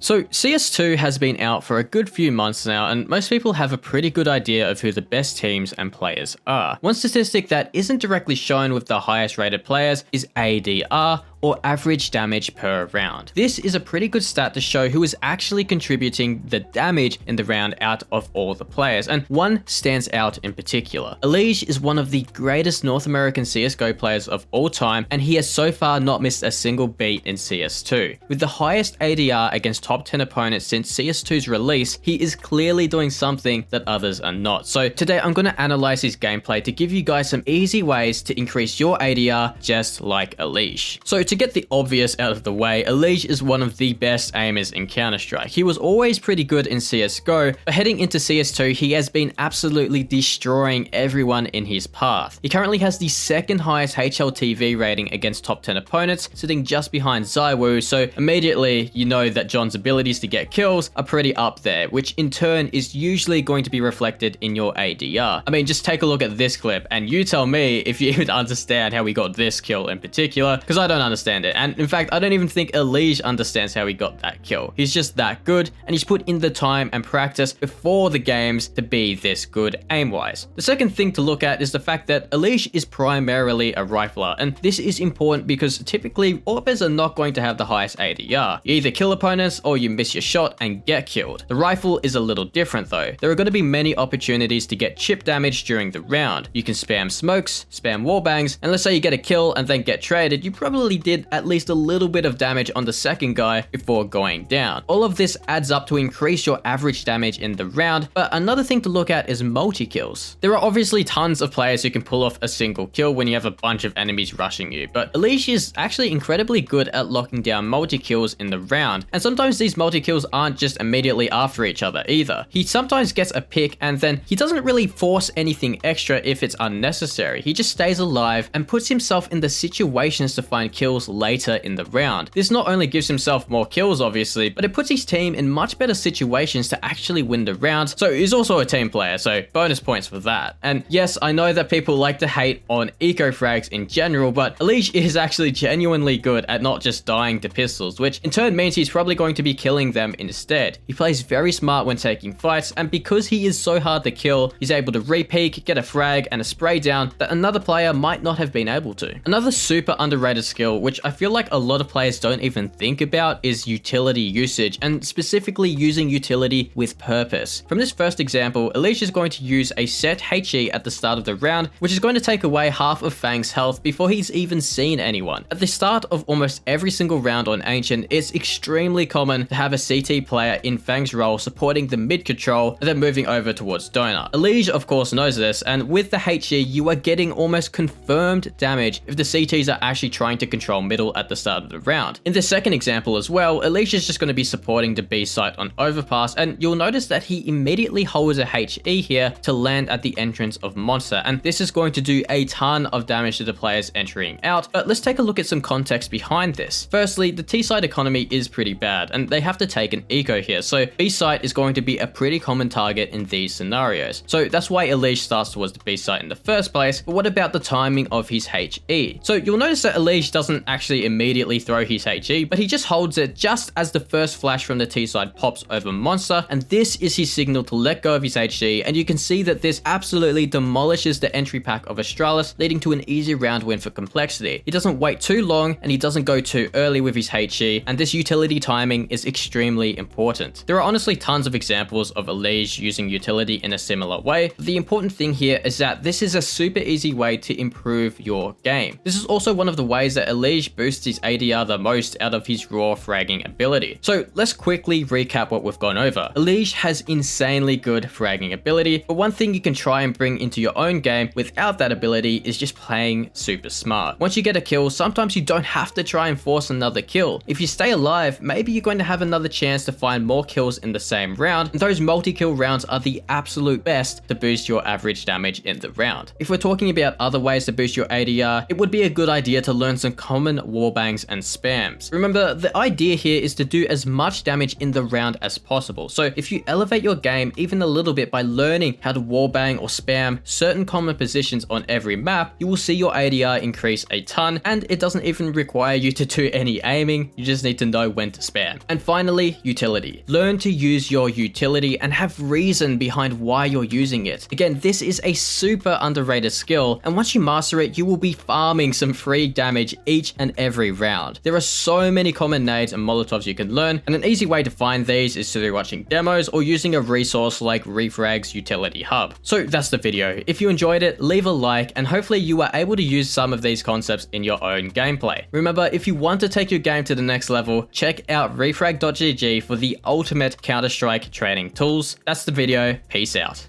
So CS2 has been out for a good few months now, and most people have a pretty good idea of who the best teams and players are. One statistic that isn't directly shown with the highest rated players is ADR, or average damage per round. This is a pretty good stat to show who is actually contributing the damage in the round out of all the players, and one stands out in particular. EliGE is one of the greatest North American CSGO players of all time, and he has so far not missed a single beat in CS2. With the highest ADR against top 10 opponents since CS2's release, he is clearly doing something that others are not. So today I'm going to analyze his gameplay to give you guys some easy ways to increase your ADR just like EliGE. So to get the obvious out of the way, EliGE is one of the best aimers in Counter-Strike. He was always pretty good in CSGO, but heading into CS2, he has been absolutely destroying everyone in his path. He currently has the second highest HLTV rating against top 10 opponents, sitting just behind ZywOo, so immediately you know that John's abilities to get kills are pretty up there, which in turn is usually going to be reflected in your ADR. I mean, just take a look at this clip and you tell me if you even understand how he got this kill in particular, because I don't understand it. And in fact, I don't even think EliGE understands how he got that kill. He's just that good, and he's put in the time and practice before the games to be this good aim-wise. The second thing to look at is the fact that EliGE is primarily a rifler, and this is important because typically AWPers are not going to have the highest ADR. You either kill opponents or you miss your shot and get killed. The rifle is a little different though. There are going to be many opportunities to get chip damage during the round. You can spam smokes, spam wallbangs, and let's say you get a kill and then get traded, you probably did at least a little bit of damage on the second guy before going down. All of this adds up to increase your average damage in the round, but another thing to look at is multi-kills. There are obviously tons of players who can pull off a single kill when you have a bunch of enemies rushing you, but EliGE is actually incredibly good at locking down multi-kills in the round, and sometimes these multi-kills aren't just immediately after each other either. He sometimes gets a pick and then he doesn't really force anything extra if it's unnecessary. He just stays alive and puts himself in the situations to find kills later in the round. This not only gives himself more kills obviously, but it puts his team in much better situations to actually win the round. So he's also a team player, so bonus points for that. And yes, I know that people like to hate on eco frags in general, but EliGE is actually genuinely good at not just dying to pistols, which in turn means he's probably going to be killing them instead. He plays very smart when taking fights, and because he is so hard to kill, he's able to re-peek, get a frag and a spray down that another player might not have been able to. Another super underrated skill, which I feel like a lot of players don't even think about, is utility usage, and specifically using utility with purpose. From this first example, EliGE is going to use a set HE at the start of the round, which is going to take away half of Fang's health before he's even seen anyone. At the start of almost every single round on Ancient, it's extremely common to have a CT player in Fang's role supporting the mid control and then moving over towards Donut. EliGE of course knows this, and with the HE you are getting almost confirmed damage if the CTs are actually trying to control middle at the start of the round. In the second example as well, EliGE is just going to be supporting the B site on overpass, and you'll notice that he immediately holds a HE here to land at the entrance of Monster, and this is going to do a ton of damage to the players entering out. But let's take a look at some context behind this. Firstly, the T site economy is pretty bad, and they have to take an eco here, so B site is going to be a pretty common target in these scenarios. So that's why EliGE starts towards the B site in the first place. But what about the timing of his HE? So you'll notice that EliGE doesn't actually immediately throw his HE, but he just holds it just as the first flash from the T side pops over Monster, and this is his signal to let go of his HE, and you can see that this absolutely demolishes the entry pack of Astralis, leading to an easy round win for Complexity. He doesn't wait too long, and he doesn't go too early with his HE, and this utility timing is extremely important. There are honestly tons of examples of EliGE using utility in a similar way. The important thing here is that this is a super easy way to improve your game. This is also one of the ways that EliGE boosts his ADR the most out of his raw fragging ability. So let's quickly recap what we've gone over. EliGE has insanely good fragging ability, but one thing you can try and bring into your own game without that ability is just playing super smart. Once you get a kill, sometimes you don't have to try and force another kill. If you stay alive, maybe you're going to have another chance to find more kills in the same round, and those multi-kill rounds are the absolute best to boost your average damage in the round. If we're talking about other ways to boost your ADR, it would be a good idea to learn some common common warbangs and spams. Remember, the idea here is to do as much damage in the round as possible. So if you elevate your game even a little bit by learning how to warbang or spam certain common positions on every map, you will see your ADR increase a ton, and it doesn't even require you to do any aiming, you just need to know when to spam. And finally, utility. Learn to use your utility and have reason behind why you're using it. Again, this is a super underrated skill, and once you master it, you will be farming some free damage each and every round. There are so many common nades and molotovs you can learn, and an easy way to find these is through watching demos or using a resource like Refrag's Utility Hub. So that's the video. If you enjoyed it, leave a like, and hopefully you were able to use some of these concepts in your own gameplay. Remember, if you want to take your game to the next level, check out refrag.gg for the ultimate Counter-Strike training tools. That's the video. Peace out.